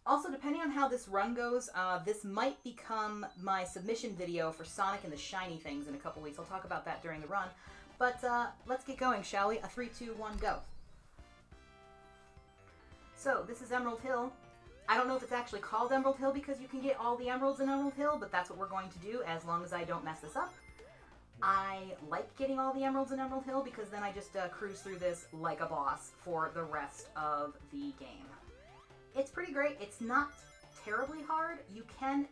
Also, depending on how this run goes, this might become my submission video for Sonic and the Shiny Things in a couple weeks. I'll talk about that during the run. But let's get going, shall we? A 3, 2, 1, go. So, this is Emerald Hill. I don't know if it's actually called Emerald Hill because you can get all the emeralds in Emerald Hill, but that's what we're going to do as long as I don't mess this up. I like getting all the emeralds in Emerald Hill because then I just cruise through this like a boss for the rest of the game. It's pretty great. It's not terribly hard. You can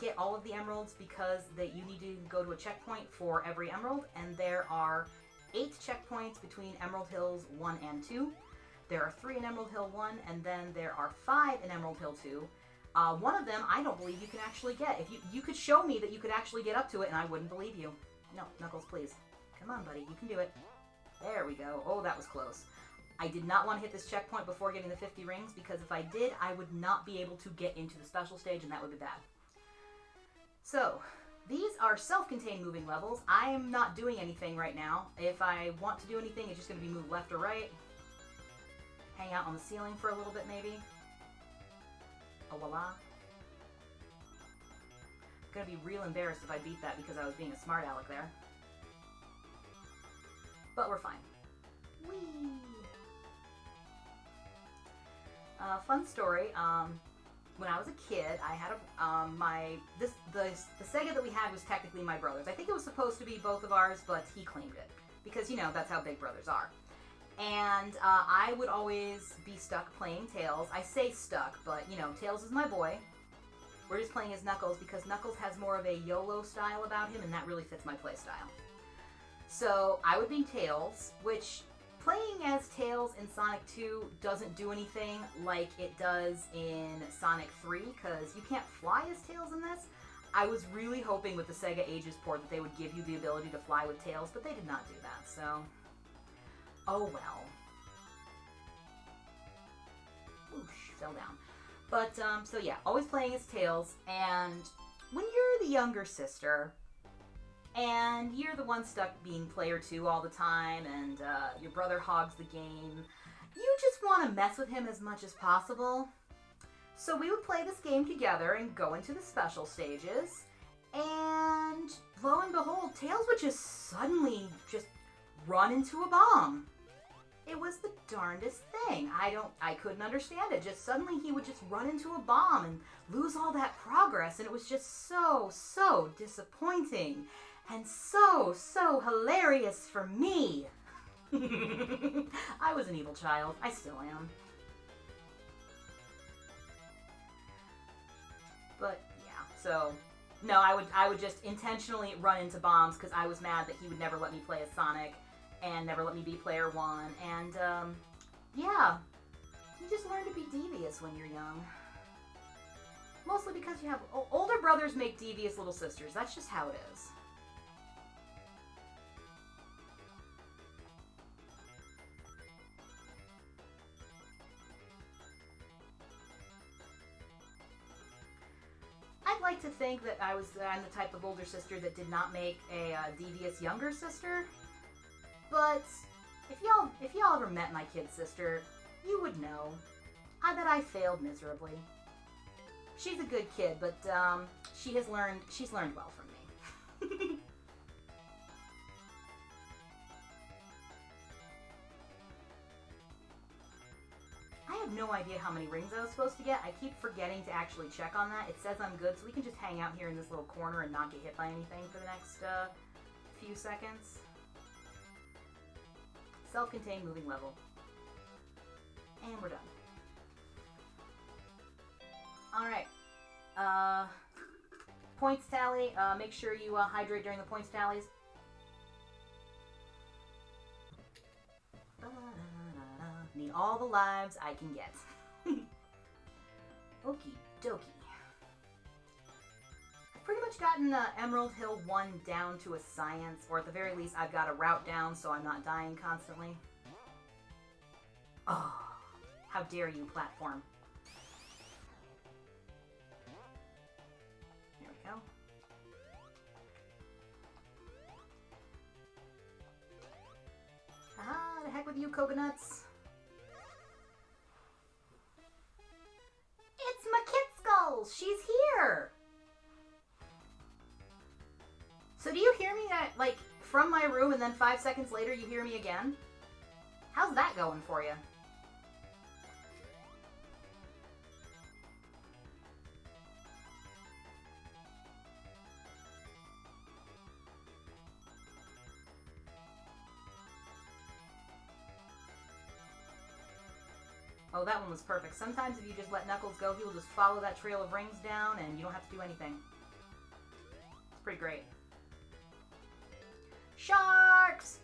get all of the emeralds because you need to go to a checkpoint for every emerald, and there are 8 checkpoints between Emerald Hills 1 and 2. There are 3 in Emerald Hill 1, and then there are 5 in Emerald Hill 2. One of them, I don't believe you can actually get. If you could show me that you could actually get up to it, and I wouldn't believe you. No, Knuckles, please. Come on, buddy. You can do it. There we go. Oh, that was close. I did not want to hit this checkpoint before getting the 50 rings, because if I did, I would not be able to get into the special stage, and that would be bad. So, these are self-contained moving levels. I am not doing anything right now. If I want to do anything, it's just going to be move left or right. Hang out on the ceiling for a little bit, maybe. Oh, voila. I'm going to be real embarrassed if I beat that because I was being a smart aleck there. But we're fine. Whee! Fun story. When I was a kid, I had the Sega that we had was technically my brother's. I think it was supposed to be both of ours, but he claimed it because that's how big brothers are. And I would always be stuck playing Tails. I say stuck, but Tails is my boy. We're just playing as Knuckles because Knuckles has more of a YOLO style about him, and that really fits my play style. So I would be Tails, which playing as Tails in Sonic 2 doesn't do anything like it does in Sonic 3, because you can't fly as Tails in this. I was really hoping with the Sega Ages port that they would give you the ability to fly with Tails, but they did not do that, so oh well. Whoosh, fell down. But, so yeah, always playing as Tails, and when you're the younger sister, and you're the one stuck being player 2 all the time, and your brother hogs the game, you just want to mess with him as much as possible. So we would play this game together and go into the special stages, and lo and behold, Tails would just suddenly just run into a bomb. It was the darndest thing. I couldn't understand it. Just suddenly he would just run into a bomb and lose all that progress, and it was just so disappointing and so hilarious for me. I was an evil child. I still am. But yeah, so no, I would just intentionally run into bombs because I was mad that he would never let me play as Sonic and never let me be player 1, and yeah, you just learn to be devious when you're young. Mostly because you have older brothers make devious little sisters. That's just how it is. I'd like to think that I'm the type of older sister that did not make a devious younger sister. But if y'all ever met my kid sister, you would know that I failed miserably. She's a good kid, but she's learned well from me. I have no idea how many rings I was supposed to get. I keep forgetting to actually check on that. It says I'm good, so we can just hang out here in this little corner and not get hit by anything for the next few seconds. Self-contained moving level. And we're done. Alright. Points tally. Make sure you hydrate during the points tallies. Need all the lives I can get. Okie dokie. I've pretty much gotten Emerald Hill 1 down to a science, or at the very least I've got a route down so I'm not dying constantly. Oh, how dare you, platform. There we go. Ah, the heck with you, coconuts. It's Knuckles, she's here! So do you hear me, like, from my room and then 5 seconds later you hear me again? How's that going for you? Oh, that one was perfect. Sometimes if you just let Knuckles go, he will just follow that trail of rings down and you don't have to do anything. It's pretty great. Sharks!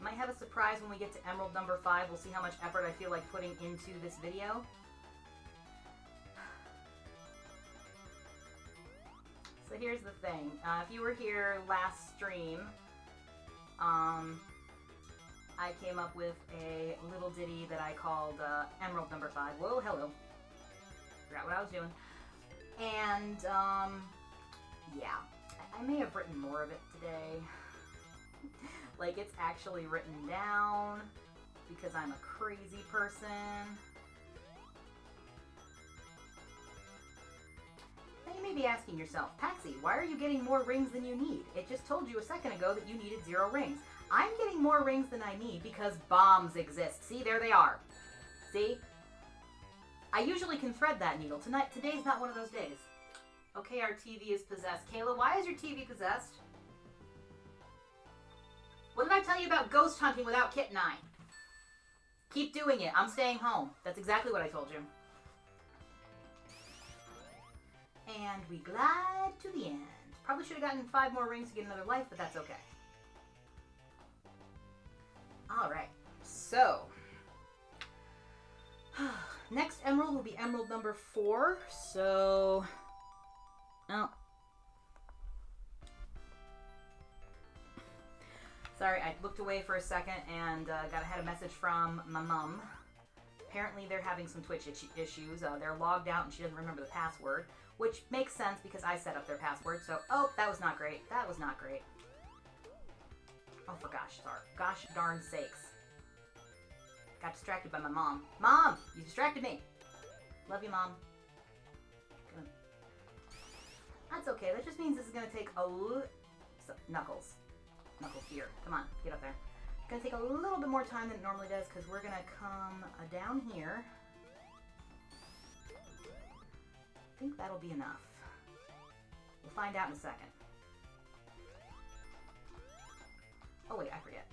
Might have a surprise when we get to Emerald number 5. We'll see how much effort I feel like putting into this video. So here's the thing. If you were here last stream, I came up with a little ditty that I called Emerald number 5. Whoa, hello. Forgot what I was doing. And, yeah. I may have written more of it today. Like, it's actually written down because I'm a crazy person. Now you may be asking yourself, Paxi, why are you getting more rings than you need? It just told you a second ago that you needed 0 rings. I'm getting more rings than I need because bombs exist. See, there they are. See? I usually can thread that needle. Today's not one of those days. Okay, our TV is possessed. Kayla, why is your TV possessed? What did I tell you about ghost hunting without Kit and I? Keep doing it. I'm staying home. That's exactly what I told you. And we glide to the end. Probably should have gotten 5 more rings to get another life, but that's okay. Alright, so next emerald will be emerald number 4. So, oh. Sorry, I looked away for a second and had a message from my mom. Apparently they're having some Twitch issues. They're logged out and she doesn't remember the password, which makes sense because I set up their password. So, oh, that was not great. That was not great. Oh, for gosh darn sakes. Got distracted by my mom. Mom, you distracted me. Love you, Mom. Good. That's okay. That just means this is going to take a little... Knuckles. Knuckles here. Come on, get up there. It's going to take a little bit more time than it normally does because we're going to come down here. I think that'll be enough. We'll find out in a second. Oh wait, I forget.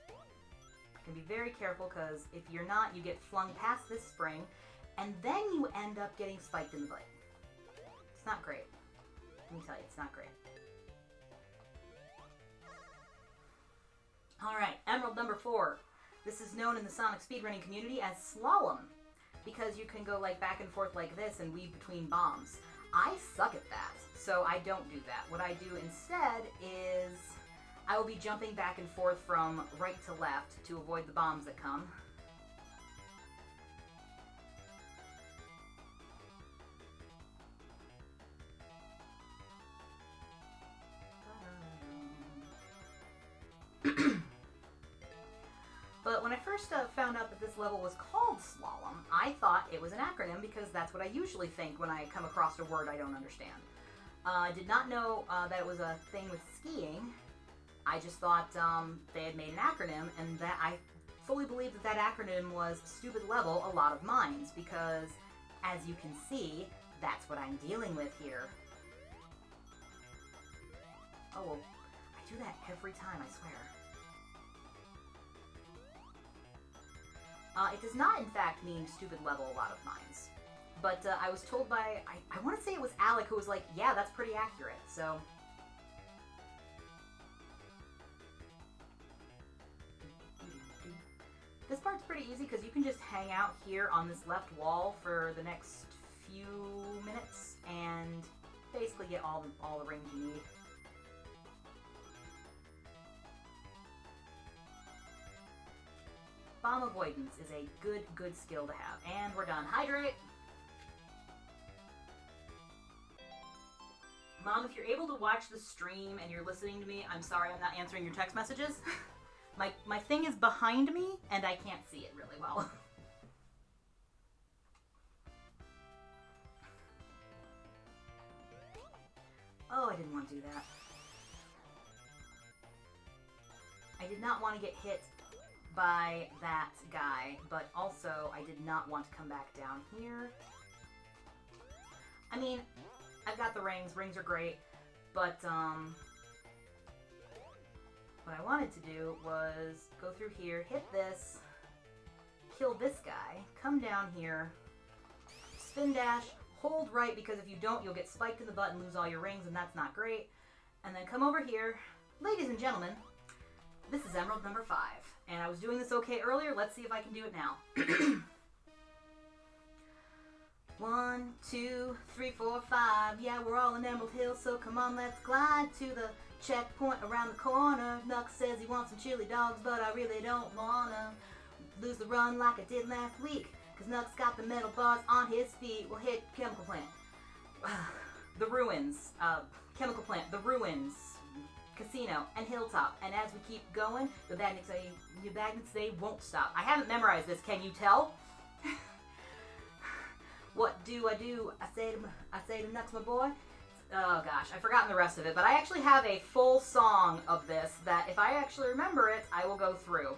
You can be very careful because if you're not, you get flung past this spring and then you end up getting spiked in the butt. It's not great. Let me tell you, it's not great. Alright, emerald number 4. This is known in the Sonic speedrunning community as slalom because you can go like back and forth like this and weave between bombs. I suck at that, so I don't do that. What I do instead is I will be jumping back and forth from right to left to avoid the bombs that come. But when I first found out that this level was called slalom, I thought it was an acronym because that's what I usually think when I come across a word I don't understand. I did not know that it was a thing with skiing. I just thought they had made an acronym, and that I fully believe that that acronym was stupid level a lot of mines because, as you can see, that's what I'm dealing with here. Oh, well, I do that every time, I swear. It does not, in fact, mean stupid level a lot of mines. But I was told by, I want to say it was Alec who was like, yeah, that's pretty accurate, so... This part's pretty easy because you can just hang out here on this left wall for the next few minutes and basically get all the rings you need. Bomb avoidance is a good skill to have. And we're done. Hydrate! Mom, if you're able to watch the stream and you're listening to me, I'm sorry I'm not answering your text messages. My thing is behind me, and I can't see it really well. Oh, I didn't want to do that. I did not want to get hit by that guy, but also I did not want to come back down here. I mean, I've got the rings. Rings are great, but what I wanted to do was go through here, hit this, kill this guy, come down here, spin dash, hold right, because if you don't, you'll get spiked in the butt and lose all your rings, and that's not great. And then come over here. Ladies and gentlemen, this is Emerald number 5. And I was doing this okay earlier. Let's see if I can do it now. 1, 2, 3, 4, 5. Yeah, we're all in Emerald Hill, so come on, let's glide to the checkpoint around the corner. Nux says he wants some chili dogs, but I really don't wanna lose the run like I did last week. Cause Nux got the metal bars on his feet. We'll hit Chemical Plant. The Ruins. Chemical Plant. The Ruins. Casino. And Hilltop. And as we keep going, the magnets, they won't stop. I haven't memorized this. Can you tell? What do? I say to Nux, my boy. Oh gosh, I've forgotten the rest of it. But I actually have a full song of this that if I actually remember it, I will go through.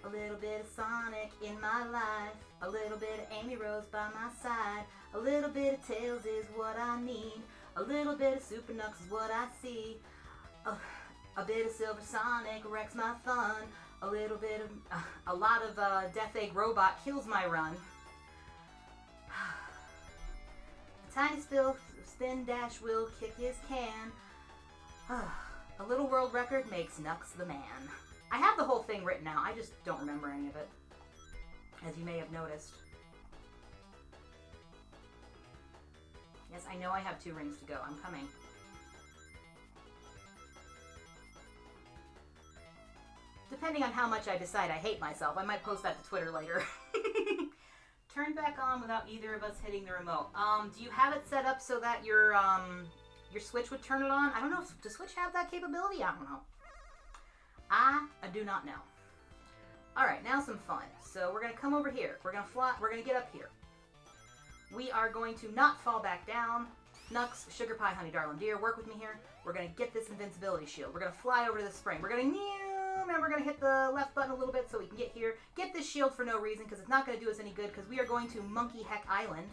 A little bit of Sonic in my life, a little bit of Amy Rose by my side, a little bit of Tails is what I need, a little bit of Super Nux is what I see, a bit of Silver Sonic wrecks my fun, a little bit of, a lot of Death Egg Robot kills my run. A tiny spin dash will kick his can, a little world record makes Nux the man. I have the whole thing written out, I just don't remember any of it, as you may have noticed. Yes, I know I have 2 rings to go. I'm coming. Depending on how much I decide I hate myself, I might post that to Twitter later. Turn back on without either of us hitting the remote. Do you have it set up so that your Switch would turn it on? I don't know. Does Switch have that capability? I don't know. I do not know. Alright, now some fun. So we're going to come over here. We're going to fly. We're going to get up here. We are going to not fall back down. Nux, Sugar Pie, Honey Darling Dear, work with me here. We're going to get this invincibility shield. We're going to fly over to the spring. We're going to and we're going to hit the left button a little bit so we can get here. Get this shield for no reason because it's not going to do us any good because we are going to Monkey Heck Island.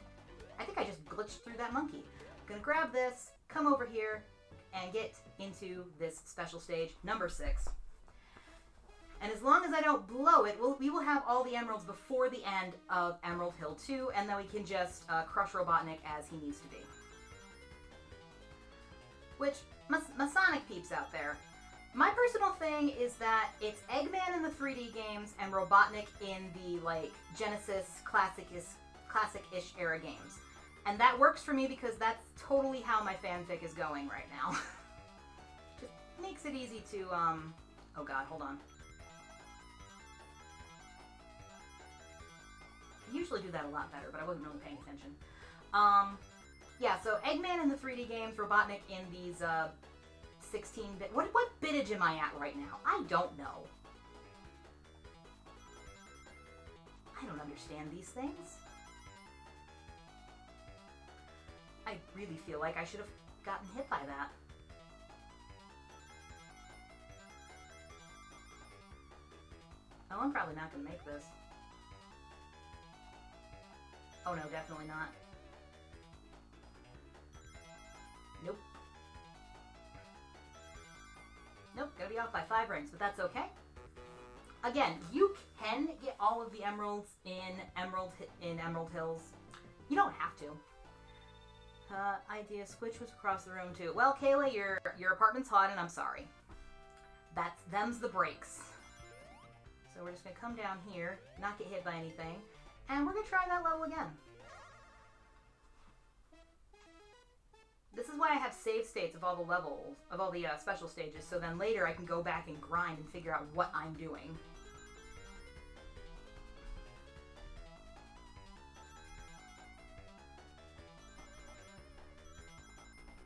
I think I just glitched through that monkey. I'm going to grab this, come over here, and get into this special stage, number 6. And as long as I don't blow it, we will have all the emeralds before the end of Emerald Hill 2, and then we can just crush Robotnik as he needs to be. Which, my Sonic peeps out there, my personal thing is that it's Eggman in the 3D games and Robotnik in the, like, Genesis classic-ish era games. And that works for me because that's totally how my fanfic is going right now. Just makes it easy to, oh god, hold on. I usually do that a lot better, but I wasn't really paying attention. Yeah, so Eggman in the 3D games, Robotnik in these 16-bit... What bitage am I at right now? I don't know. I don't understand these things. I really feel like I should have gotten hit by that. Oh, I'm probably not going to make this. Oh no, definitely not. Nope. Nope, gonna be off by 5 rings, but that's okay. Again, you can get all of the emeralds in Emerald Hills. You don't have to. Idea Switch was across the room too. Well, Kayla, your apartment's hot, and I'm sorry. Them's the breaks. So we're just gonna come down here, not get hit by anything. And we're going to try that level again. This is why I have save states of all the levels, of all the special stages, so then later I can go back and grind and figure out what I'm doing.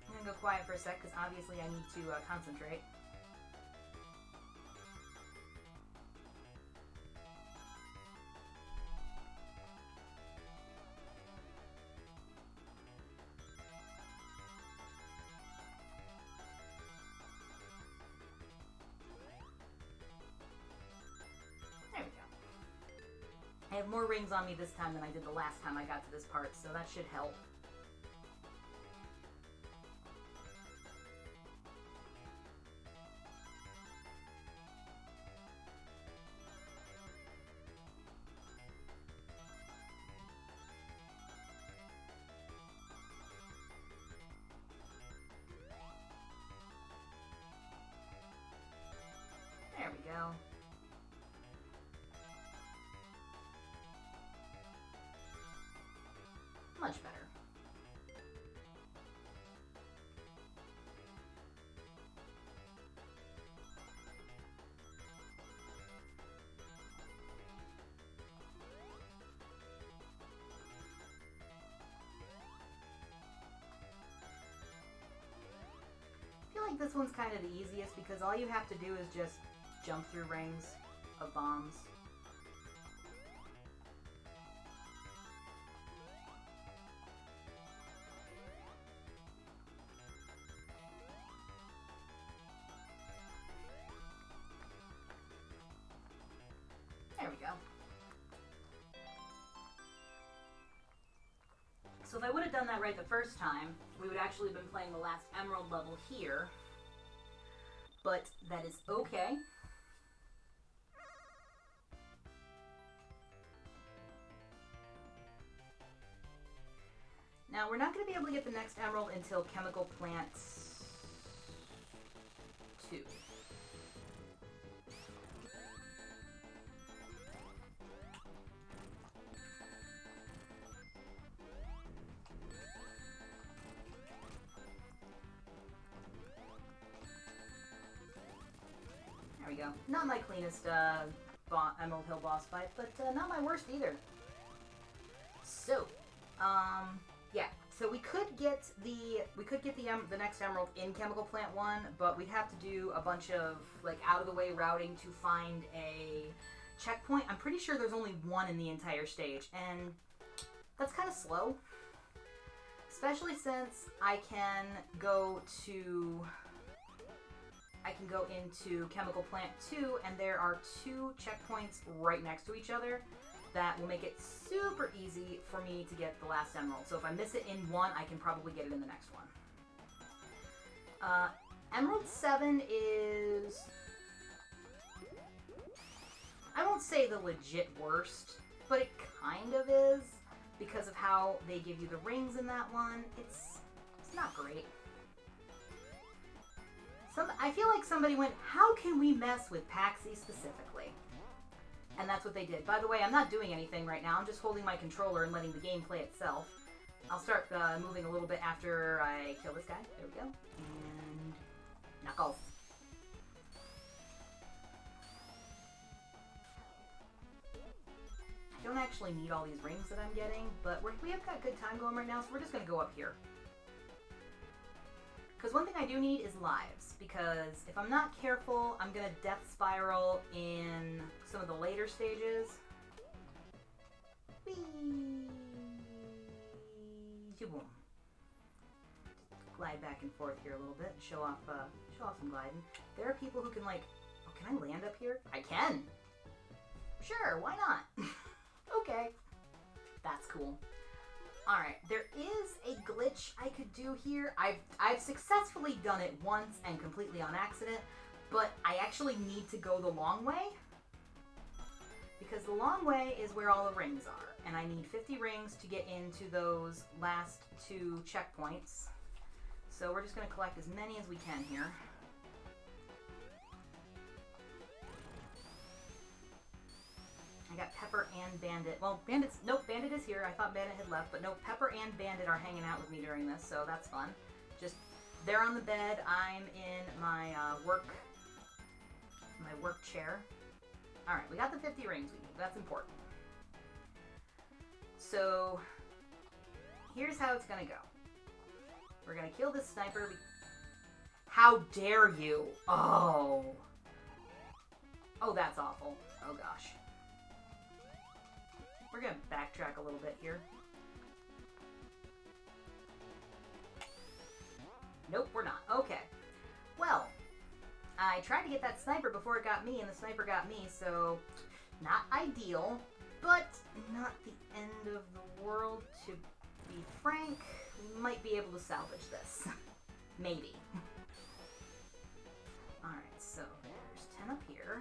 I'm going to go quiet for a sec, because obviously I need to concentrate. have more rings on me this time than I did the last time I got to this part, so that should help. There we go. Much better. I feel like this one's kind of the easiest because all you have to do is just jump through rings of bombs. There we go. So if I would have done that right the first time, we would actually have been playing the last emerald level here. But that is okay. Now, we're not going to be able to get the next emerald until Chemical Plant 2. There we go. Not my cleanest Emerald Hill boss fight, but not my worst either. So, yeah. So we could get the next emerald in Chemical Plant 1, but we'd have to do a bunch of like out of the way routing to find a checkpoint. I'm pretty sure there's only one in the entire stage, and that's kind of slow. Especially since I can go into Chemical Plant 2, and there are 2 checkpoints right next to each other that will make it super easy for me to get the last emerald. So if I miss it in one, I can probably get it in the next one. Emerald 7 is... I won't say the legit worst, but it kind of is because of how they give you the rings in that one. It's not great. I feel like somebody went, how can we mess with Paxi specifically? And that's what they did. By the way, I'm not doing anything right now. I'm just holding my controller and letting the game play itself. I'll start moving a little bit after I kill this guy. There we go. And Knuckles. I don't actually need all these rings that I'm getting, but we have got good time going right now, so we're just going to go up here. Because one thing I do need is lives, because if I'm not careful, I'm going to death spiral in some of the later stages. Whee! Boom. Glide back and forth here a little bit and show off some gliding. There are people who can like, oh, can I land up here? I can! Sure, why not? Okay. That's cool. Alright, there is a glitch I could do here. I've successfully done it once and completely on accident, but I actually need to go the long way. Because the long way is where all the rings are. And I need 50 rings to get into those last 2 checkpoints. So we're just going to collect as many as we can here. I got Pepper and Bandit. Well, nope, Bandit is here. I thought Bandit had left, but no, Pepper and Bandit are hanging out with me during this, so that's fun. Just, they're on the bed. I'm in my work chair. Alright, we got the 50 rings we need. That's important. So, here's how it's gonna go. We're gonna kill this sniper. How dare you? Oh. Oh, that's awful. Oh, gosh. We're going to backtrack a little bit here. Nope, we're not. Okay. Well, I tried to get that sniper before it got me, and the sniper got me, so not ideal. but not the end of the world. To be frank, we might be able to salvage this. Maybe. Alright, so there's 10 up here.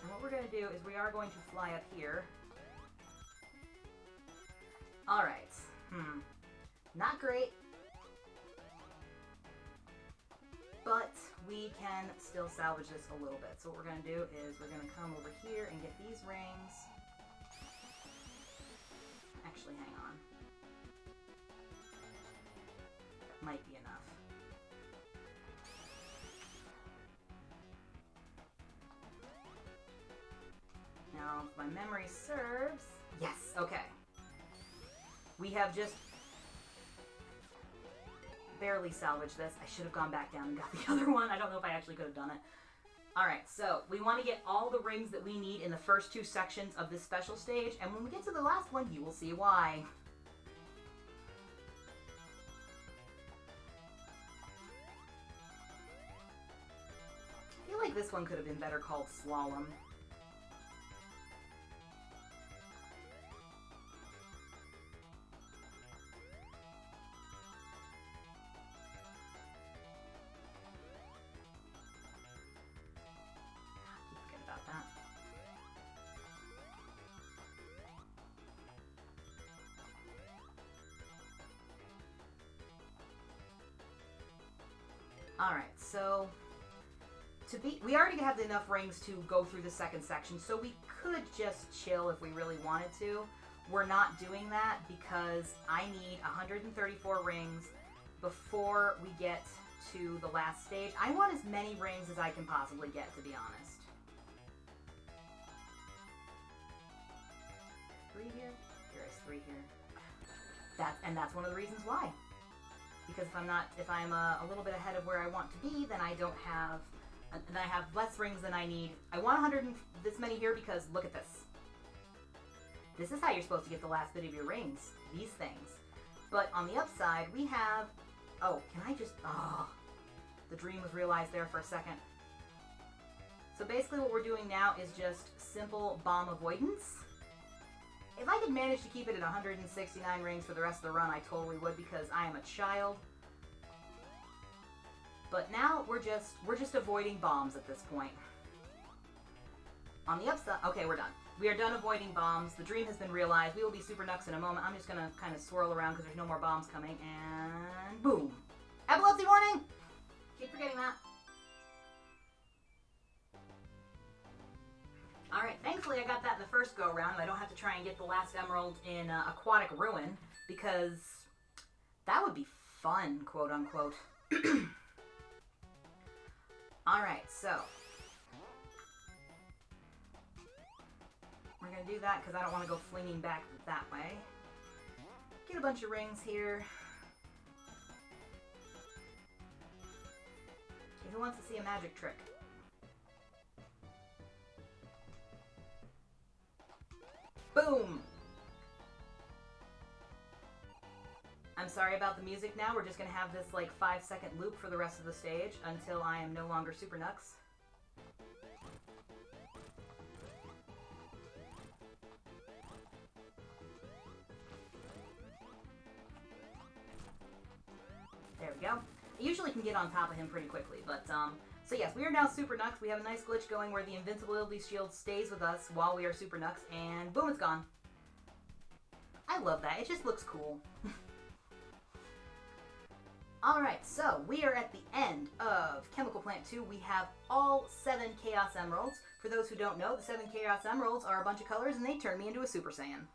And what we're going to do is we are going to fly up here. Alright. Not great. But we can still salvage this a little bit. So what we're going to do is we're going to come over here and get these rings. Actually, hang on. That might be enough. Now, if my memory serves... Yes, okay. We have just barely salvaged this. I should have gone back down and got the other one. I don't know if I actually could have done it. Alright, so we want to get all the rings that we need in the first 2 sections of this special stage, and when we get to the last one, you will see why. I feel like this one could have been better called Slalom. Alright, so we already have enough rings to go through the second section, so we could just chill if we really wanted to. We're not doing that because I need 134 rings before we get to the last stage. I want as many rings as I can possibly get, to be honest. 3 here? There is 3 here. That's one of the reasons why. Because if I'm a little bit ahead of where I want to be, then I don't have, and I have less rings than I need. I want 100 and this many here because look at this. This is how you're supposed to get the last bit of your rings. These things. But on the upside, we have, oh, can I just, oh, the dream was realized there for a second. So basically what we're doing now is just simple bomb avoidance. If I could manage to keep it at 169 rings for the rest of the run, I totally would because I am a child. But now we're just avoiding bombs at this point. On the upside, okay, we're done. We are done avoiding bombs. The dream has been realized. We will be Super Nux in a moment. I'm just gonna kind of swirl around because there's no more bombs coming, and boom! Epilepsy warning! Keep forgetting that. Alright, thankfully I got that in the first go-around, and I don't have to try and get the last emerald in Aquatic Ruin, because that would be fun, quote-unquote. Alright, so we're going to do that because I don't want to go flinging back that way. Get a bunch of rings here. Who wants to see a magic trick? Boom! I'm sorry about the music now. We're just going to have this like 5-second loop for the rest of the stage until I am no longer Super Nux. There we go. I usually can get on top of him pretty quickly, but so yes, we are now Super Nux. We have a nice glitch going where the invincibility shield stays with us while we are Super Nux, and boom, it's gone. I love that. It just looks cool. Alright, so we are at the end of Chemical Plant 2. We have all 7 Chaos Emeralds. For those who don't know, the 7 Chaos Emeralds are a bunch of colors, and they turn me into a Super Saiyan.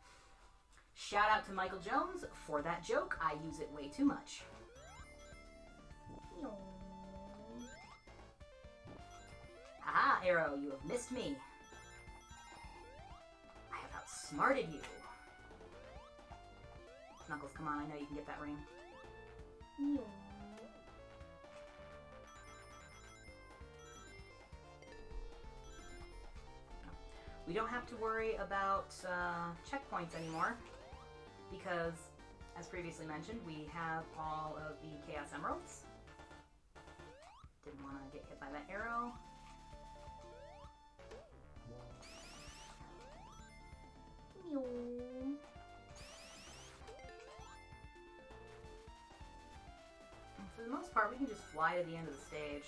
Shout out to Michael Jones for that joke. I use it way too much. Haha, Arrow, you have missed me. I have outsmarted you. Knuckles, come on, I know you can get that ring. We don't have to worry about checkpoints anymore because, as previously mentioned, we have all of the Chaos Emeralds. Didn't want to get hit by that arrow. For the most part, we can just fly to the end of the stage.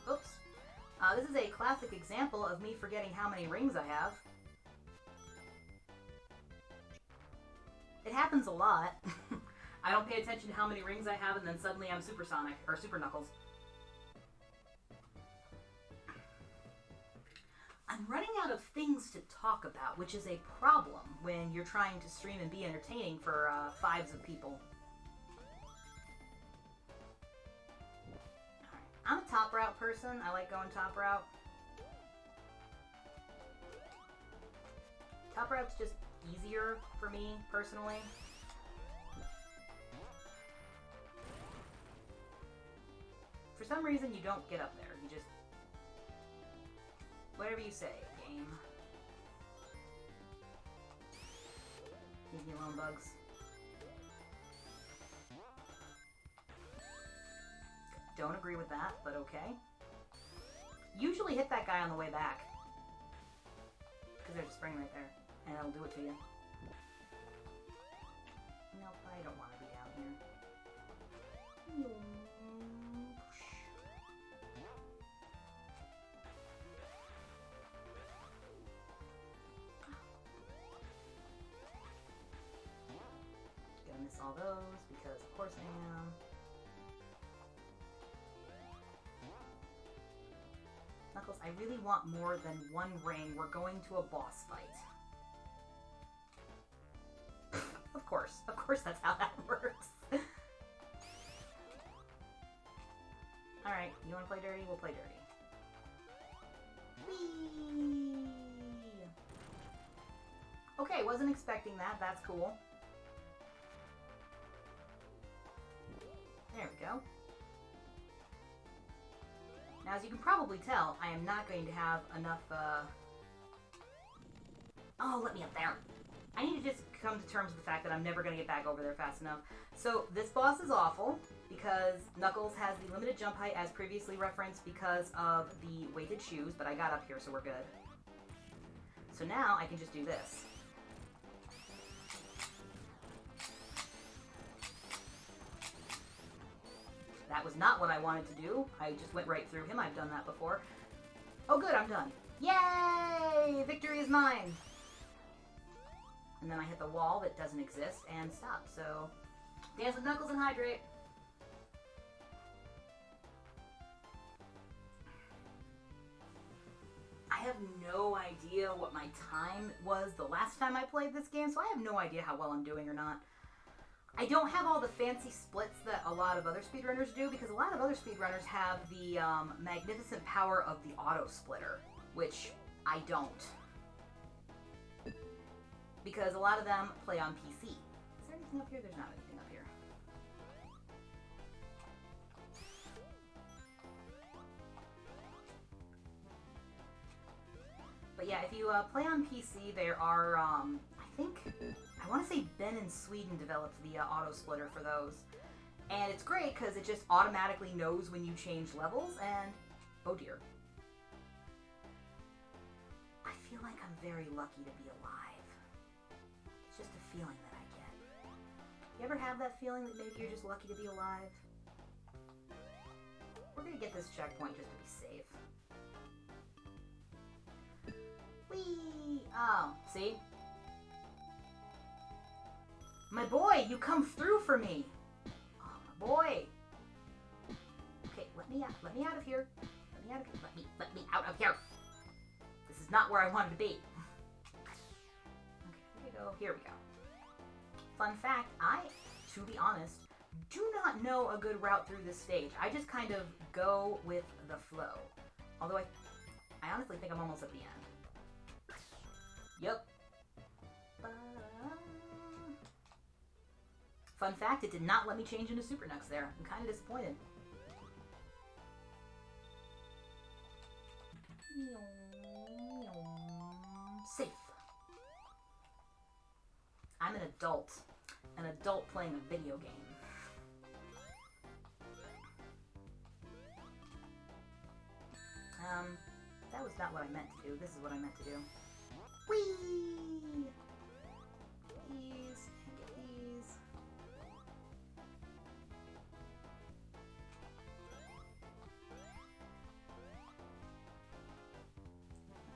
Oops. This is a classic example of me forgetting how many rings I have. It happens a lot. I don't pay attention to how many rings I have, and then suddenly I'm Supersonic, or Super Knuckles. I'm running out of things to talk about, which is a problem when you're trying to stream and be entertaining for fives of people. I'm a top route person. I like going top route. Top route's just easier for me, personally. For some reason, you don't get up there. You just... Whatever you say, game. Leave me alone, bugs. Don't agree with that, but okay. Usually hit that guy on the way back. Because there's a spring right there. And it'll do it to you. Nope, I don't want to be down here. Gonna miss all those, because of course I am. Knuckles, I really want more than one ring. We're going to a boss fight. Of course that's how that works. Alright, you wanna play dirty? We'll play dirty. Whee! Okay, wasn't expecting that. That's cool. There we go. Now, as you can probably tell, I am not going to have enough, Oh, let me up there. I need to just come to terms with the fact that I'm never going to get back over there fast enough. So, this boss is awful, because Knuckles has the limited jump height, as previously referenced, because of the weighted shoes, but I got up here, so we're good. So now, I can just do this. That was not what I wanted to do. I just went right through him. I've done that before. Oh good, I'm done. Yay! Victory is mine! And then I hit the wall that doesn't exist and stop. So, dance with Knuckles and hydrate. I have no idea what my time was the last time I played this game, so I have no idea how well I'm doing or not. I don't have all the fancy splits that a lot of other speedrunners do, because a lot of other speedrunners have the magnificent power of the auto splitter, which I don't. Because a lot of them play on PC. Is there anything up here? There's not anything up here. But yeah, if you play on PC, there are, I think... I want to say Ben in Sweden developed the auto splitter for those. And it's great because it just automatically knows when you change levels and... Oh dear. I feel like I'm very lucky to be alive. It's just a feeling that I get. You ever have that feeling that maybe you're just lucky to be alive? We're going to get this checkpoint just to be safe. Whee! Oh, see? My boy, you come through for me. Oh, my boy. Okay, let me out of here. Let me out of here. Let me out of here. This is not where I wanted to be. Okay, here we go. Here we go. Fun fact, I, to be honest, do not know a good route through this stage. I just kind of go with the flow. Although I honestly think I'm almost at the end. Yep. Fun fact, it did not let me change into Super Nux there. I'm kind of disappointed. Safe. I'm an adult. An adult playing a video game. That was not what I meant to do. This is what I meant to do. Whee! These, and get these.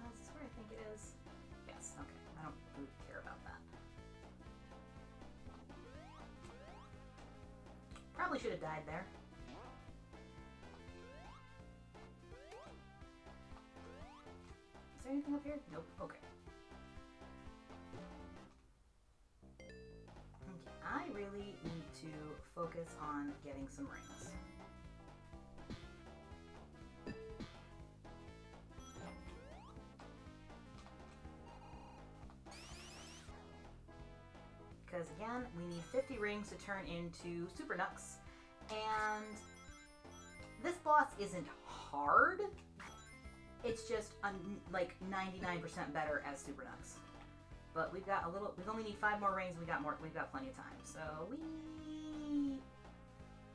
Is this where I think it is? Yes, okay. I don't really care about that. Probably should have died there. Is there anything up here? Nope. Okay. I really need to focus on getting some rings. Because again, we need 50 rings to turn into Super Knucks. And this boss isn't hard. It's just like 99% better as Super Knucks. But we've got we only need 5 more rings. We've got plenty of time. So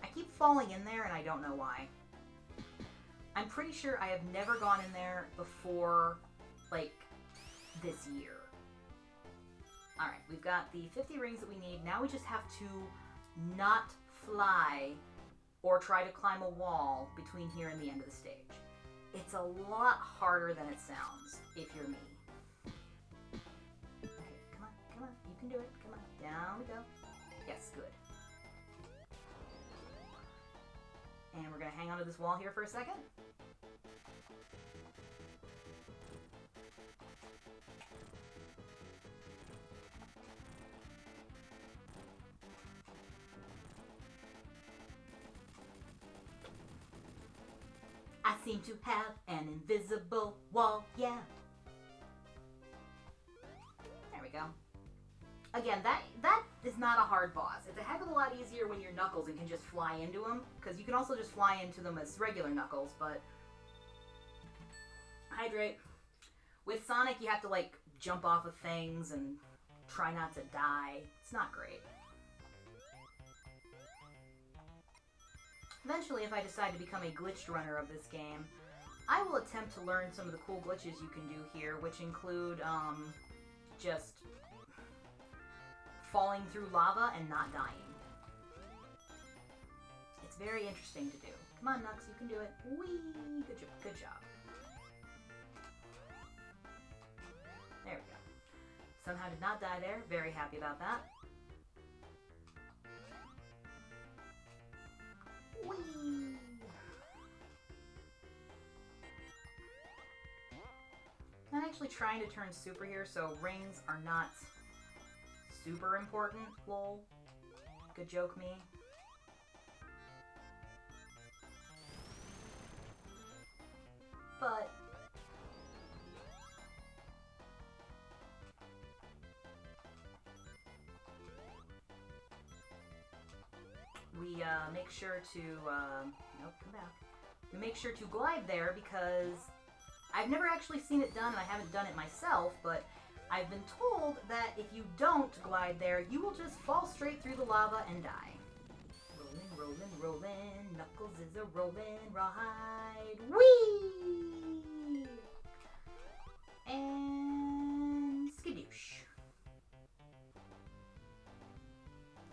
I keep falling in there and I don't know why. I'm pretty sure I have never gone in there before, like, this year. Alright, we've got the 50 rings that we need. Now we just have to not fly or try to climb a wall between here and the end of the stage. It's a lot harder than it sounds, if you're me. Okay, come on, you can do it. Come on, down we go. Yes, good. And we're gonna hang onto this wall here for a second. I seem to have an invisible wall, yeah. There we go. Again, that is not a hard boss. It's a heck of a lot easier when you're Knuckles and can just fly into them, because you can also just fly into them as regular Knuckles, but... Hydrate. With Sonic, you have to, like, jump off of things and try not to die. It's not great. Eventually, if I decide to become a glitched runner of this game, I will attempt to learn some of the cool glitches you can do here, which include, just falling through lava and not dying. It's very interesting to do. Come on, Nux, you can do it. Whee! Good job. There we go. Somehow did not die there. Very happy about that. Whee! I'm actually trying to turn super here, so rings are not super important. Lol. Good joke, me. But we make sure to nope, come back. We make sure to glide there because I've never actually seen it done and I haven't done it myself, but I've been told that if you don't glide there, you will just fall straight through the lava and die. Rollin', rollin', rollin', Knuckles is a rollin' rawhide. Whee! And skadoosh.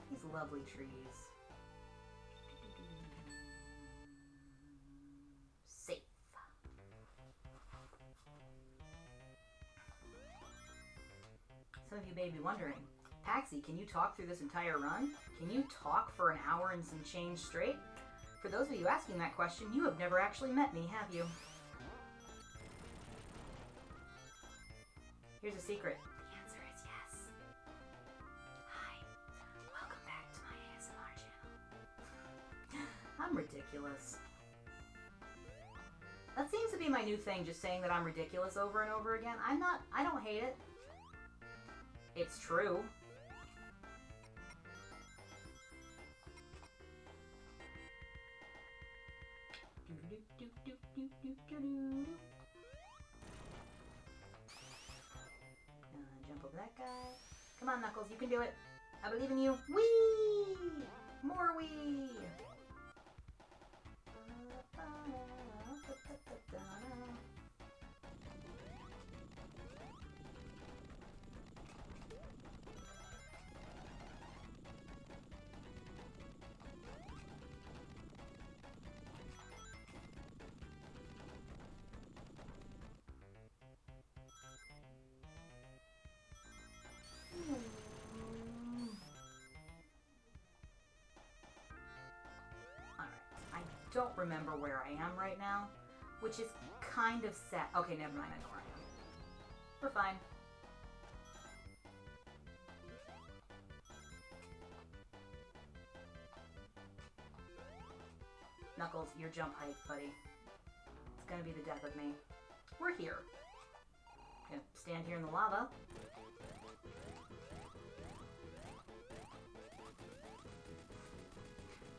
These lovely trees. Safe. Some of you may be wondering, Paxi, can you talk through this entire run? Can you talk for an hour and some change straight? For those of you asking that question, you have never actually met me, have you? Here's a secret. The answer is yes. Hi, welcome back to my ASMR channel. I'm ridiculous. That seems to be my new thing, just saying that I'm ridiculous over and over again. I don't hate it. It's true. Jump over that guy. Come on, Knuckles, you can do it. I believe in you. Whee! More whee! don't remember where I am right now, which is kind of sad. Okay, never mind, I know where I am. We're fine. Knuckles, your jump height, buddy. It's gonna be the death of me. We're here. Gonna stand here in the lava.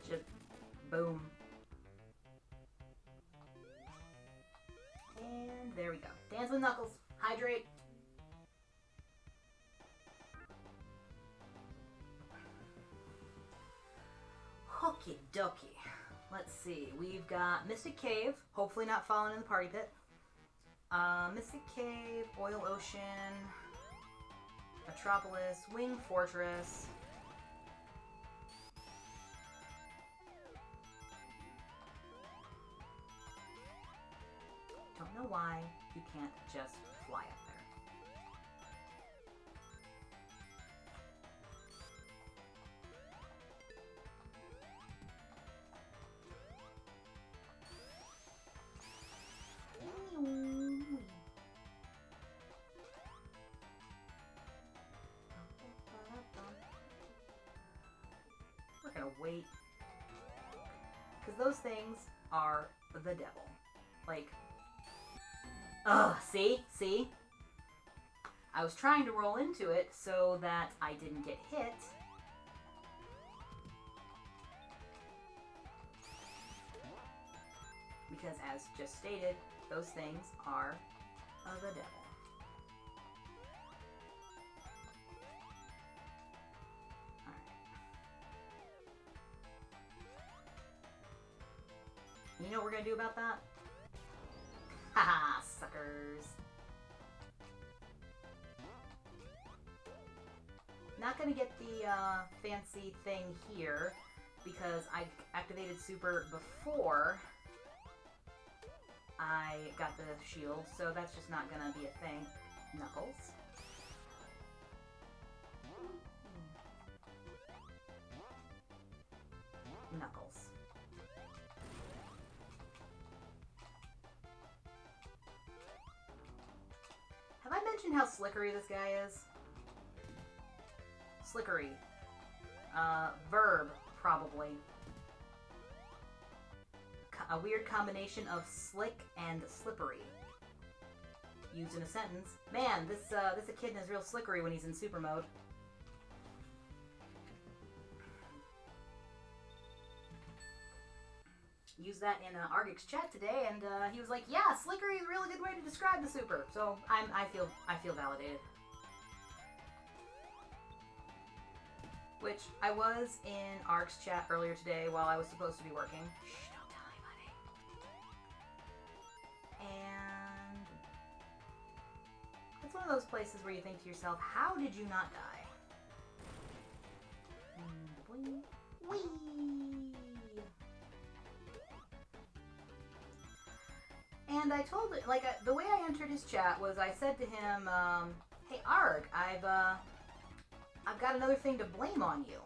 Just boom. And there we go. Dance with Knuckles. Hydrate. Okie dokie. Let's see. We've got Mystic Cave. Hopefully not falling in the party pit. Mystic Cave, Oil Ocean, Metropolis, Wing Fortress. Don't know why you can't just fly up there. We're gonna wait. Because those things are the devil. Like, ugh, see? See? I was trying to roll into it so that I didn't get hit. Because as just stated, those things are the devil. You know what we're gonna do about that? Haha, suckers. Not gonna get the fancy thing here because I activated Super before I got the shield, so that's just not gonna be a thing. Knuckles. Knuckles. Have I mentioned how slickery this guy is? Slickery. Verb, probably. A weird combination of slick and slippery. Used in a sentence. Man, this echidna is real slickery when he's in super mode. Used that in Argic's chat today, and he was like, "Yeah, slickery is a really good way to describe the super." So I feel validated. Which I was in Arc's chat earlier today while I was supposed to be working. Shh, don't tell anybody. And it's one of those places where you think to yourself, "How did you not die?" Whee! And I told it, like, the way I entered his chat was I said to him, "Hey, Arg, I've got another thing to blame on you."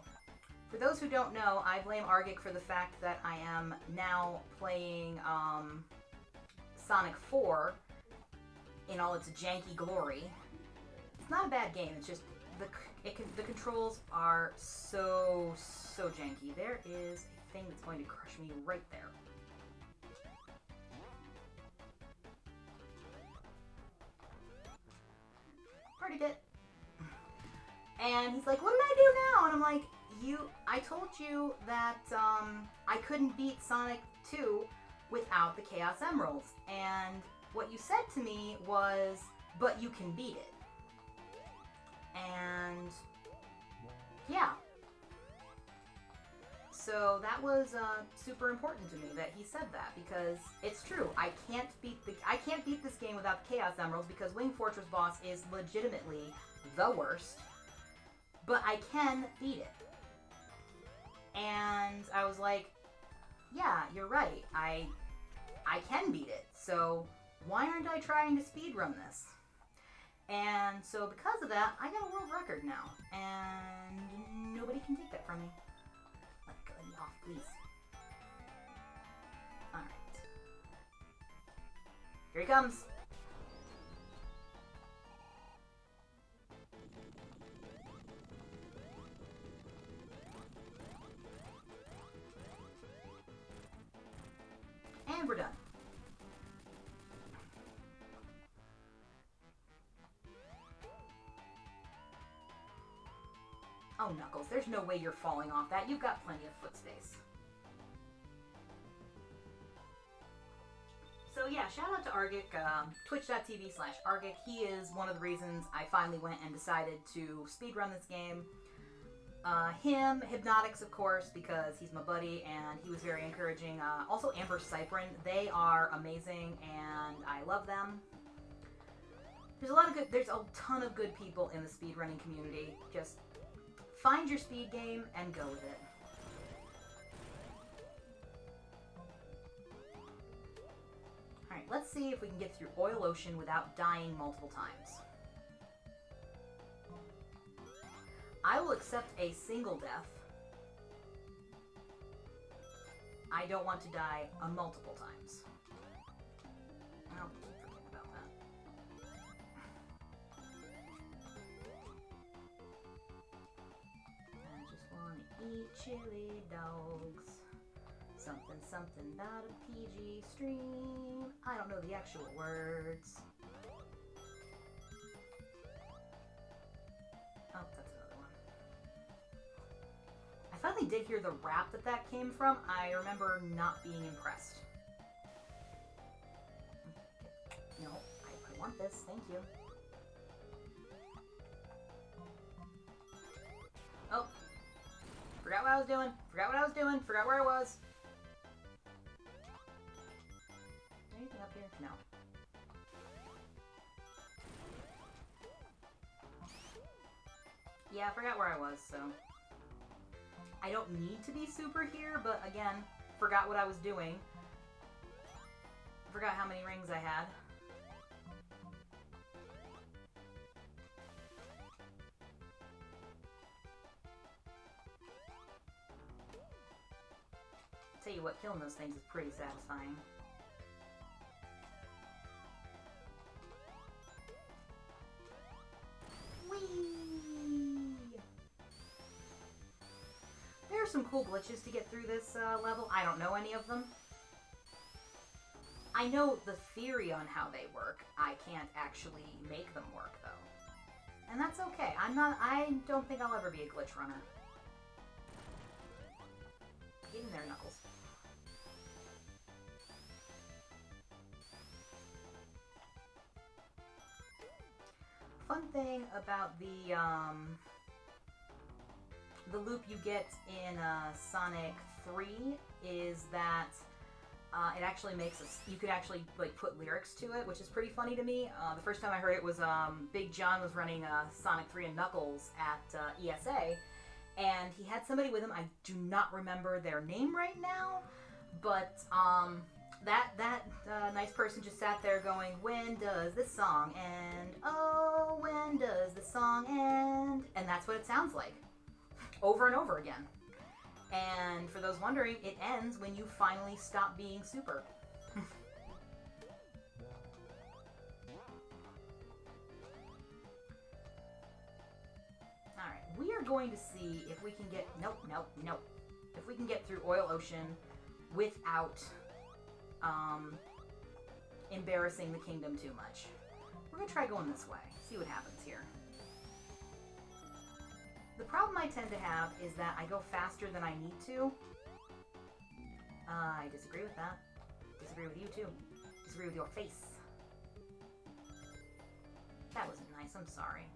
For those who don't know, I blame Argic for the fact that I am now playing Sonic 4 in all its janky glory. It's not a bad game. It's just the controls are so janky. There is a thing that's going to crush me right there. Party bit. And he's like, "What did I do now?" And I'm like, I told you that I couldn't beat Sonic 2 without the Chaos Emeralds. And what you said to me was, "But you can beat it." And yeah. So that was super important to me that he said that, because it's true. I can't beat this game without the Chaos Emeralds, because Wing Fortress boss is legitimately the worst. But I can beat it. And I was like, yeah, you're right. I can beat it. So why aren't I trying to speedrun this? And so because of that, I got a world record now. And nobody can take that from me. Let me off, please. Here he comes. And we're done. Oh, Knuckles, there's no way you're falling off that. You've got plenty of foot space. So yeah, shout out to Argic, twitch.tv/Argic. He is one of the reasons I finally went and decided to speedrun this game. Him, Hypnotics, of course, because he's my buddy and he was very encouraging. Also Amber Cyprin, they are amazing and I love them. There's a ton of good people in the speedrunning community. Just find your speed game and go with it. Alright, let's see if we can get through Oil Ocean without dying multiple times. I will accept a single death. I don't want to die multiple times. I'll keep forgetting about that. I just want to eat chili dogs. Something, something about a PG stream. I don't know the actual words. Oh, that's another one. I finally did hear the rap that came from. I remember not being impressed. No, I want this. Thank you. Oh. Forgot what I was doing. Forgot what I was doing. Forgot where I was. Anything up here? No. Yeah, I forgot where I was, so... I don't need to be super here, but again, forgot what I was doing. Forgot how many rings I had. Tell you what, killing those things is pretty satisfying. There are some cool glitches to get through this level. I don't know any of them. I know the theory on how they work. I can't actually make them work, though. And that's okay. I don't think I'll ever be a glitch runner. Get in there, Knuckles. Fun thing about the loop you get in Sonic 3 is that it actually makes you could actually like put lyrics to it, which is pretty funny to me. The first time I heard it was Big John was running Sonic 3 and Knuckles at ESA, and he had somebody with him. I do not remember their name right now, but that nice person just sat there going, "When does this song end? Oh, when does this song end?" And that's what it sounds like. Over and over again. And for those wondering, it ends when you finally stop being super. Alright, we are going to see if we can get... Nope. If we can get through Oil Ocean without embarrassing the kingdom too much. We're going to try going this way. See what happens here. The problem I tend to have is that I go faster than I need to. I disagree with that. Disagree with you too. Disagree with your face. That wasn't nice, I'm sorry.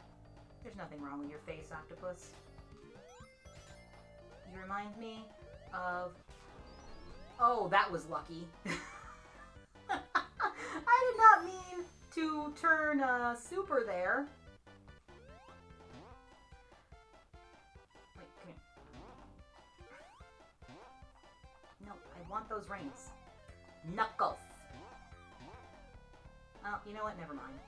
There's nothing wrong with your face, Octopus. You remind me of... Oh, that was lucky. I did not mean to turn super there. No, I want those rings. Knuckles! Oh, you know what? Never mind.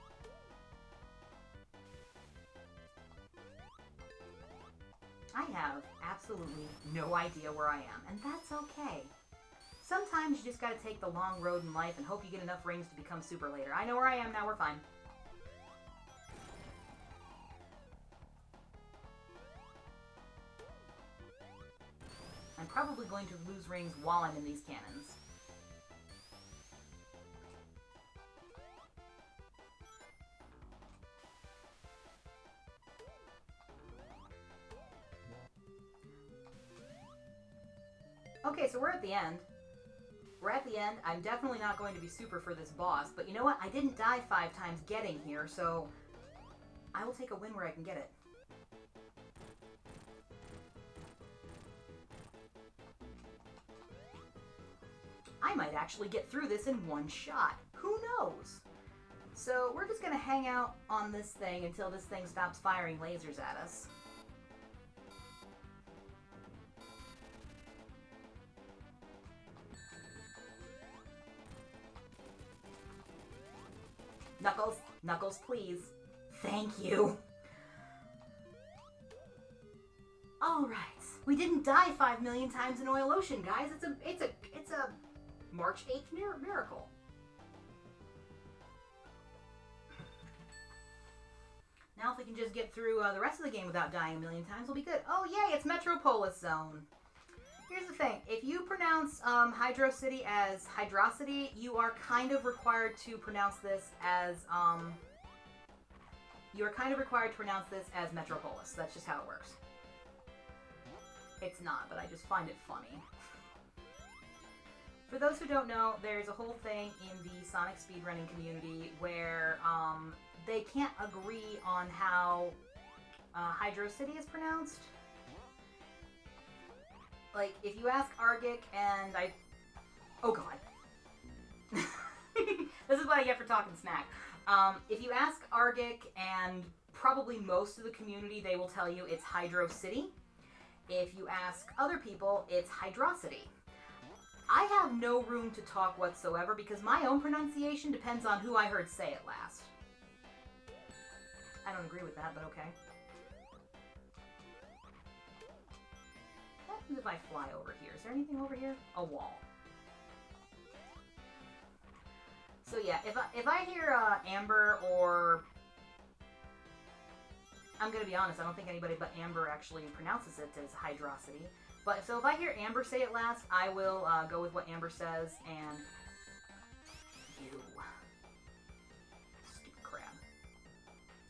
I have absolutely no idea where I am, and that's okay. Sometimes you just gotta take the long road in life and hope you get enough rings to become super later. I know where I am now, we're fine. I'm probably going to lose rings while I'm in these cannons. Okay, so we're at the end. We're at the end. I'm definitely not going to be super for this boss, but you know what? I didn't die 5 times getting here, so I will take a win where I can get it. I might actually get through this in one shot. Who knows? So we're just going to hang out on this thing until this thing stops firing lasers at us. Knuckles, Knuckles, please. Thank you. All right, we didn't die 5 million times in Oil Ocean, guys. It's a March 8th miracle. Now, if we can just get through the rest of the game without dying a million times, we'll be good. Oh yay, it's Metropolis Zone. Here's the thing, if you pronounce Hydro City as Hydrocity, you are kind of required to pronounce this as, Metropolis. That's just how it works. It's not, but I just find it funny. For those who don't know, there's a whole thing in the Sonic speedrunning community where, they can't agree on how, Hydro City is pronounced. Like, if you ask Argic and oh god. This is what I get for talking snack. If you ask Argic and probably most of the community, they will tell you it's Hydro City. If you ask other people, it's Hydrocity. I have no room to talk whatsoever because my own pronunciation depends on who I heard say it last. I don't agree with that, but okay. What happens if I fly over here? Is there anything over here? A wall. So yeah, if I hear Amber or... I'm gonna be honest, I don't think anybody but Amber actually pronounces it as Hydrocity. But so if I hear Amber say it last, I will go with what Amber says and... Ew. Stupid crab.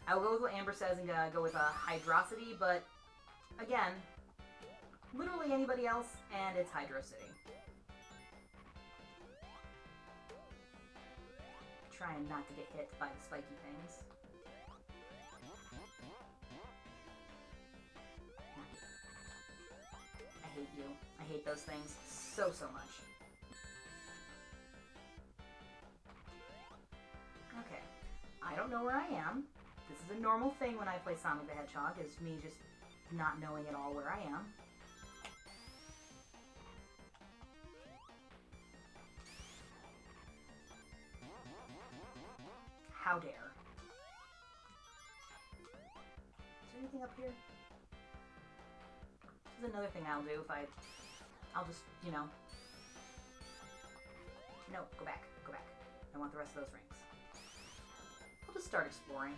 I will go with what Amber says and go with Hydrocity, but again, literally anybody else, and it's Hydro City. Trying not to get hit by the spiky things. I hate you. I hate those things so much. Okay. I don't know where I am. This is a normal thing when I play Sonic the Hedgehog, is me just not knowing at all where I am. How dare. Is there anything up here? This is another thing I'll do if I'll just, you know. No, go back, go back. I want the rest of those rings. I'll just start exploring.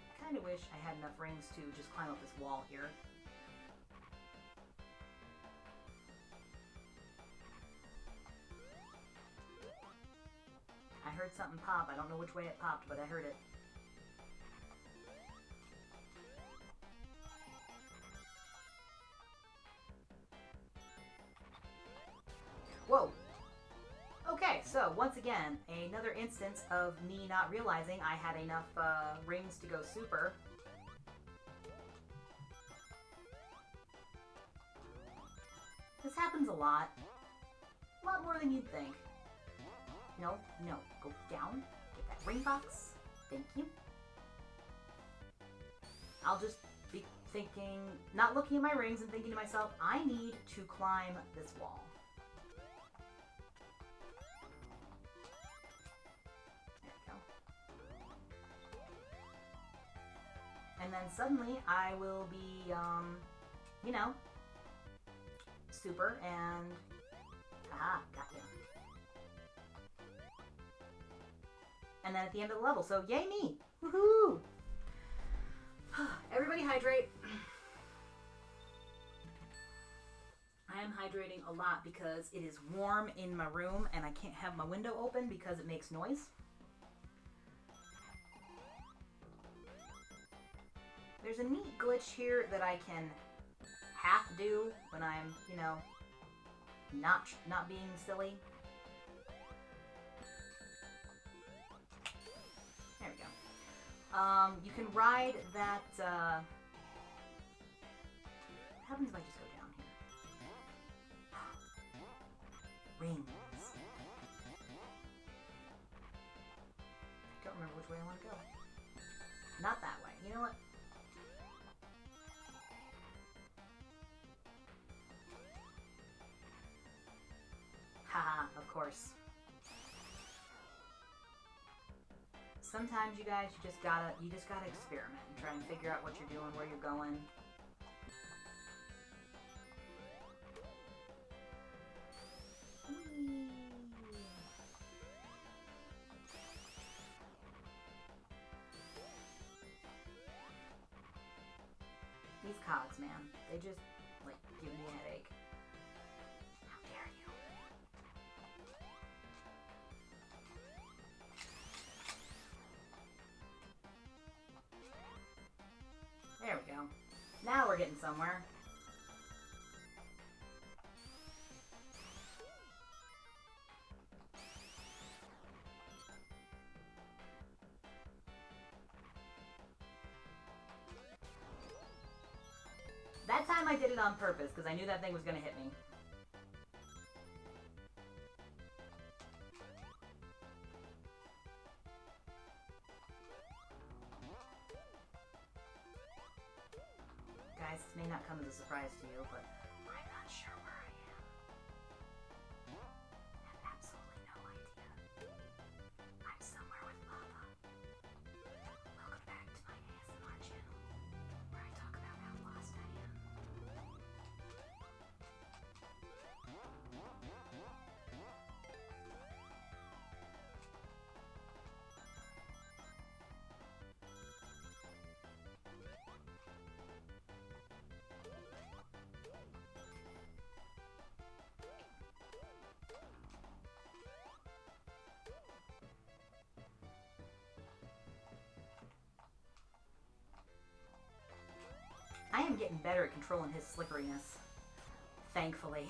I kinda wish I had enough rings to just climb up this wall here. I heard something pop. I don't know which way it popped, but I heard it. Whoa! Okay, so once again, another instance of me not realizing I had enough rings to go super. This happens a lot. A lot more than you'd think. No, no. Go down. Get that ring box. Thank you. I'll just be thinking, not looking at my rings and thinking to myself, I need to climb this wall. There we go. And then suddenly I will be, you know, super and... Haha, got you. And then at the end of the level, so yay me! Woohoo! Everybody hydrate. I am hydrating a lot because it is warm in my room and I can't have my window open because it makes noise. There's a neat glitch here that I can half do when I'm, you know, not being silly. There we go. You can ride that, what happens if I just go down here? Rings. I don't remember which way I want to go. Not that way. You know what? Haha, of course. Sometimes you guys, you just gotta experiment and try and figure out what you're doing, where you're going. Whee! These cogs, man, they just, like, give me a headache. How dare you? There we go. Now we're getting somewhere. That time I did it on purpose because I knew that thing was going to hit me. Guys, this may not come as a surprise to you, but I'm not sure where I am. I have absolutely no idea. I'm somewhere with lava. Welcome back to my ASMR channel, where I talk about how lost I am. I am getting better at controlling his slipperiness, thankfully.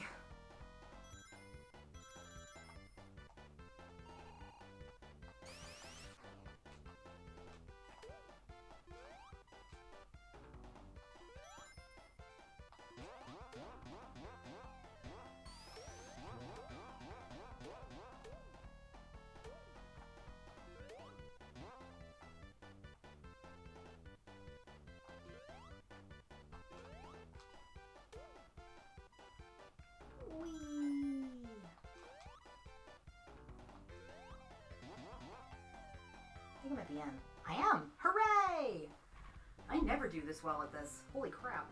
Whee! I think I'm at the end. I am! Hooray! I never do this well at this. Holy crap.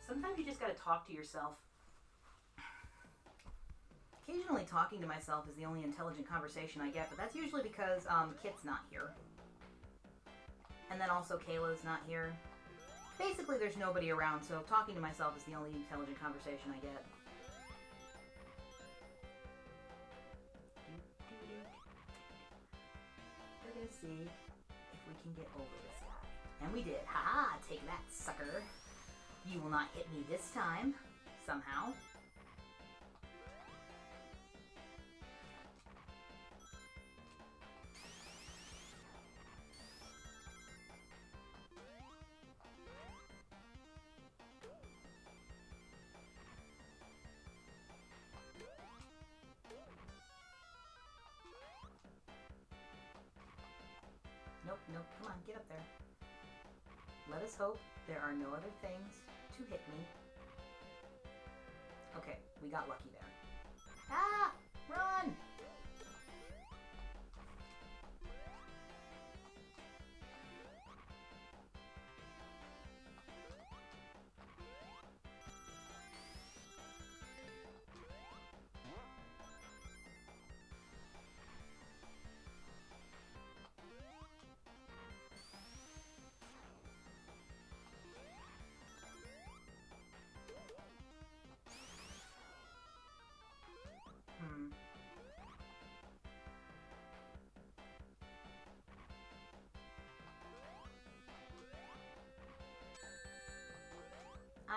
Sometimes you just gotta talk to yourself. Occasionally talking to myself is the only intelligent conversation I get, but that's usually because Kit's not here. And then also Kayla's not here. Basically, there's nobody around, so talking to myself is the only intelligent conversation I get. We're gonna see if we can get over this guy. And we did. Haha! Take that, sucker! You will not hit me this time. Somehow. Nope, nope, come on, get up there. Let us hope there are no other things to hit me. Okay, we got lucky there. Ah! Run!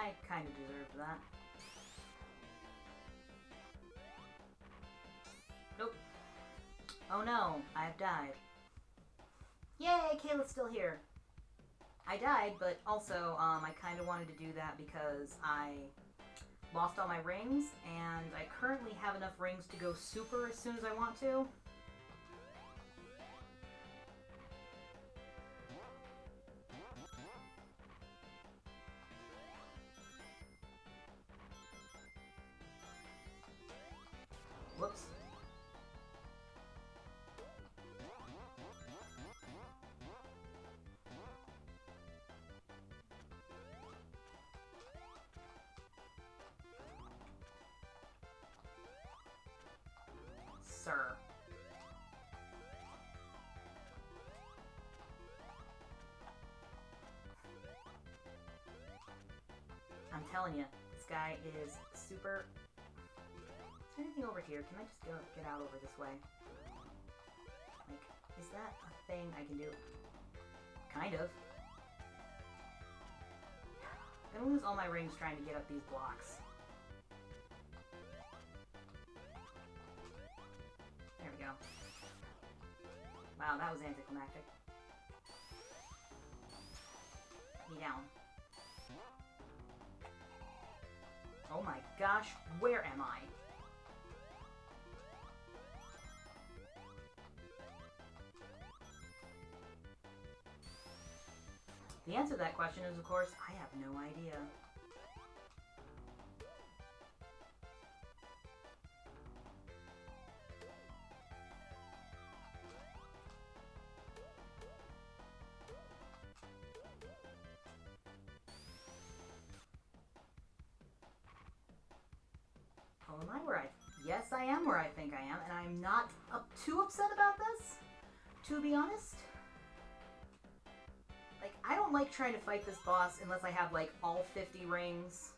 I kind of deserved that. Nope. Oh no, I've died. Yay, Kayla's still here. I died, but also I kind of wanted to do that because I lost all my rings, and I currently have enough rings to go super as soon as I want to. Whoops. Sir. I'm telling you, this guy is super... Is there anything over here? Can I just get out over this way? Like, is that a thing I can do? Kind of. I'm gonna lose all my rings trying to get up these blocks. There we go. Wow, that was anticlimactic. Let me down. Oh my gosh, where am I? The answer to that question is, of course, I have no idea. Oh, am I where I... Yes, I am where I think I am, and I'm not too upset about this, to be honest. Like, I don't like trying to fight this boss unless I have, like, all 50 rings.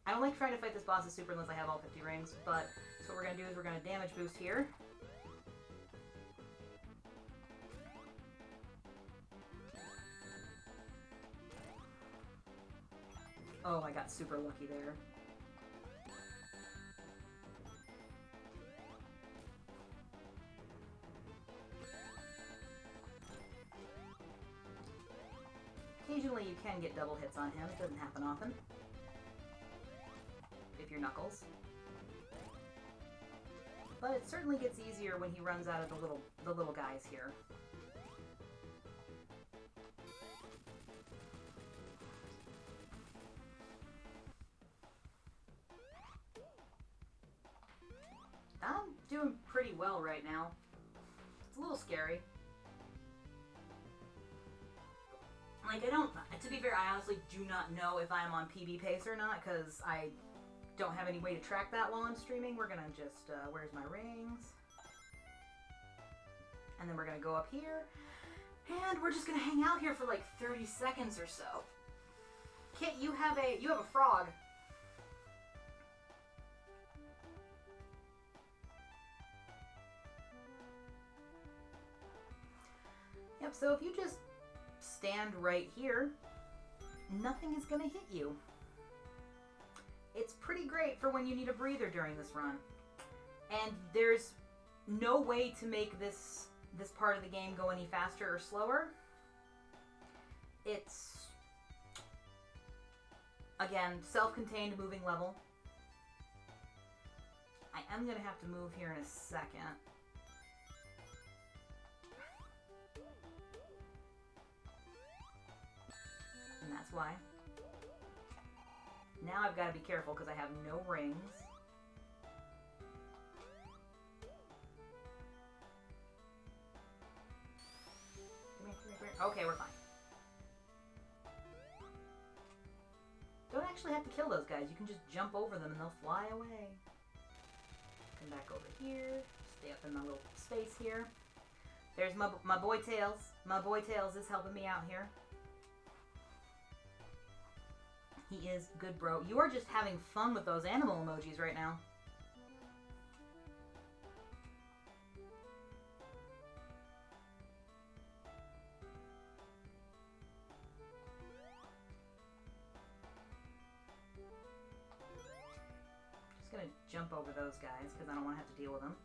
I don't like trying to fight this boss as super unless I have all 50 rings, but so what we're going to do is we're going to damage boost here. Oh, I got super lucky there. Occasionally you can get double hits on him. It doesn't happen often. If you're Knuckles. But it certainly gets easier when he runs out of the little guys here. I'm doing pretty well right now. It's a little scary. Like, to be fair, I honestly do not know if I'm on PB pace or not, because I don't have any way to track that while I'm streaming. We're gonna just, where's my rings? And then we're gonna go up here, and we're just gonna hang out here for like 30 seconds or so. Kit, you have a frog. Yep, so if you just stand right here, nothing is going to hit you. It's pretty great for when you need a breather during this run. And there's no way to make this part of the game go any faster or slower. It's, again, self-contained moving level. I am going to have to move here in a second. And that's why. Now I've got to be careful because I have no rings. Come here. Okay, we're fine. Don't actually have to kill those guys. You can just jump over them and they'll fly away. Come back over here. Stay up in my little space here. There's my boy Tails. My boy Tails is helping me out here. He is good, bro. You are just having fun with those animal emojis right now. jump over those guys because I don't want to have to deal with them.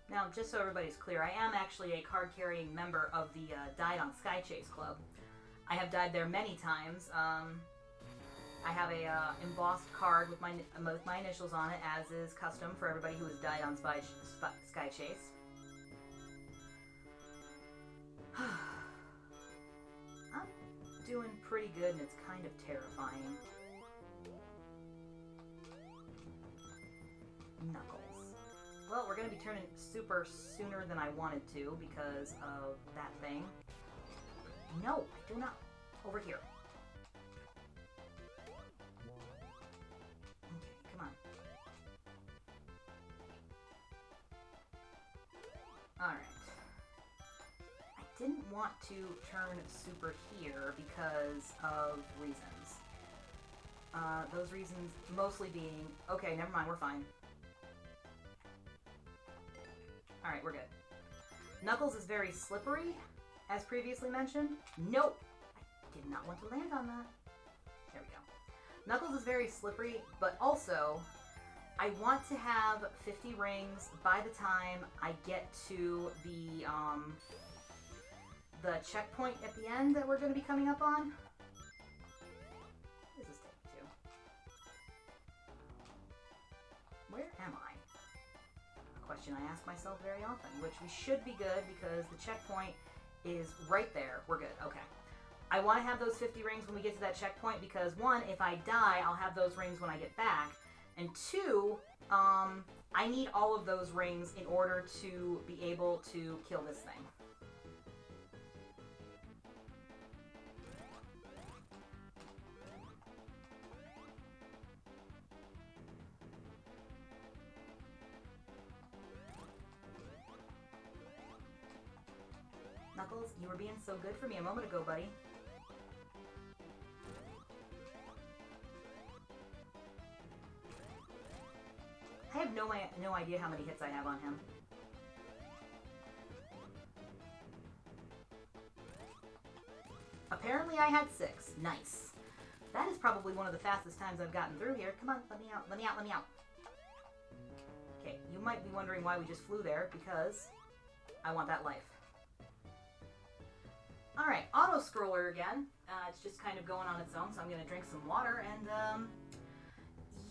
Now, just so everybody's clear, I am actually a card-carrying member of the Died on Sky Chase Club. I have died there many times. I have a embossed card with my initials on it, as is custom for everybody who has died on Sky Chase. I'm doing pretty good, and it's kind of terrifying. Knuckles. Well, we're going to be turning super sooner than I wanted to because of that thing. No, I do not. Over here. Okay, come on. Alright. I didn't want to turn super here because of reasons. Those reasons mostly being... Okay, never mind, we're fine. Alright, we're good. Knuckles is very slippery, as previously mentioned. Nope! I did not want to land on that. There we go. Knuckles is very slippery, but also, I want to have 50 rings by the time I get to the checkpoint at the end that we're going to be coming up on. What does this take me to? Where am I? Question I ask myself very often, which we should be good because the checkpoint is right there. We're good. Okay. I want to have those 50 rings when we get to that checkpoint because, one, if I die, I'll have those rings when I get back. And two, I need all of those rings in order to be able to kill this thing. Knuckles, you were being so good for me a moment ago, buddy. I have no idea how many hits I have on him. Apparently I had 6. Nice. That is probably one of the fastest times I've gotten through here. Come on, let me out, let me out, let me out. Okay, you might be wondering why we just flew there, because I want that life. Alright, auto-scroller again. It's just kind of going on its own, so I'm going to drink some water, and,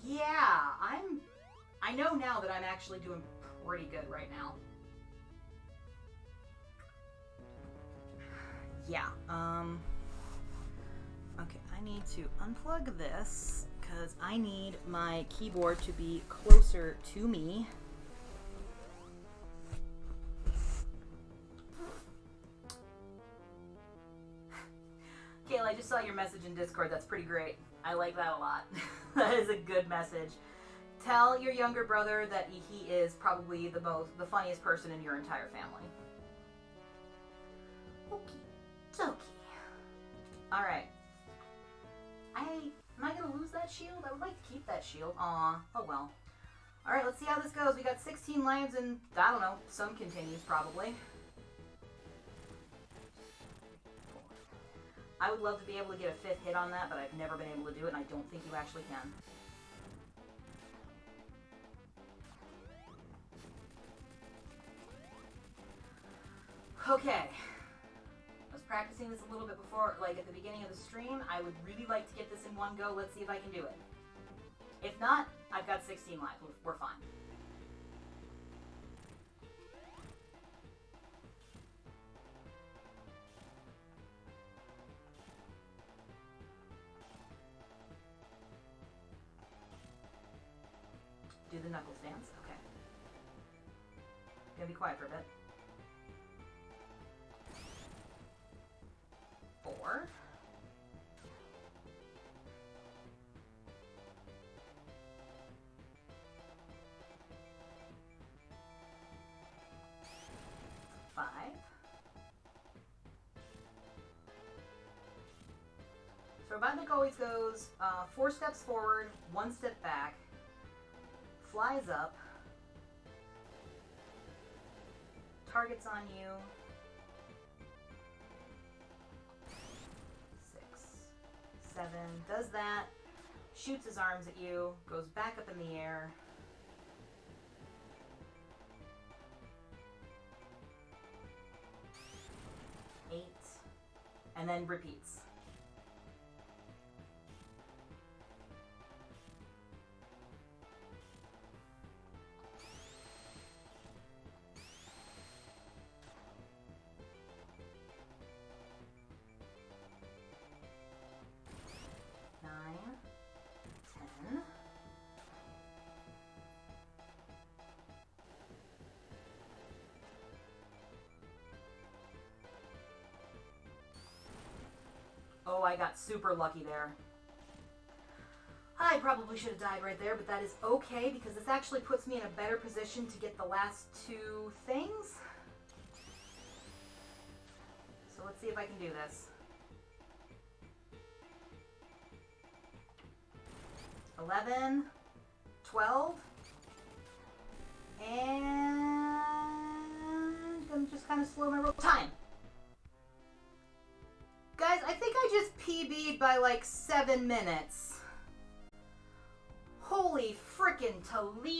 yeah, I know now that I'm actually doing pretty good right now. Yeah, okay, I need to unplug this, because I need my keyboard to be closer to me. Kayla, I just saw your message in Discord. That's pretty great. I like that a lot. That is a good message. Tell your younger brother that he is probably the funniest person in your entire family. Okie dokie. Alright. Am I going to lose that shield? I would like to keep that shield. Aw, oh well. Alright, let's see how this goes. We got 16 lives and, I don't know, some continues probably. I would love to be able to get a 5th hit on that, but I've never been able to do it, and I don't think you actually can. Okay. I was practicing this a little bit before, like at the beginning of the stream. I would really like to get this in one go. Let's see if I can do it. If not, I've got 16 lives. We're fine. Do the Knuckles dance? Okay. Gonna be quiet for a bit. 4. 5. So Robotnik always goes 4 steps forward, 1 step back, flies up, targets on you. 6, 7, does that, shoots his arms at you, goes back up in the air. 8, and then repeats. Oh, I got super lucky there. I probably should have died right there, but that is okay because this actually puts me in a better position to get the last 2 things. So let's see if I can do this. 11, 12, and I'm just kind of slow my roll time. Guys, I think I just PB'd by like 7 minutes. Holy frickin' Toledo.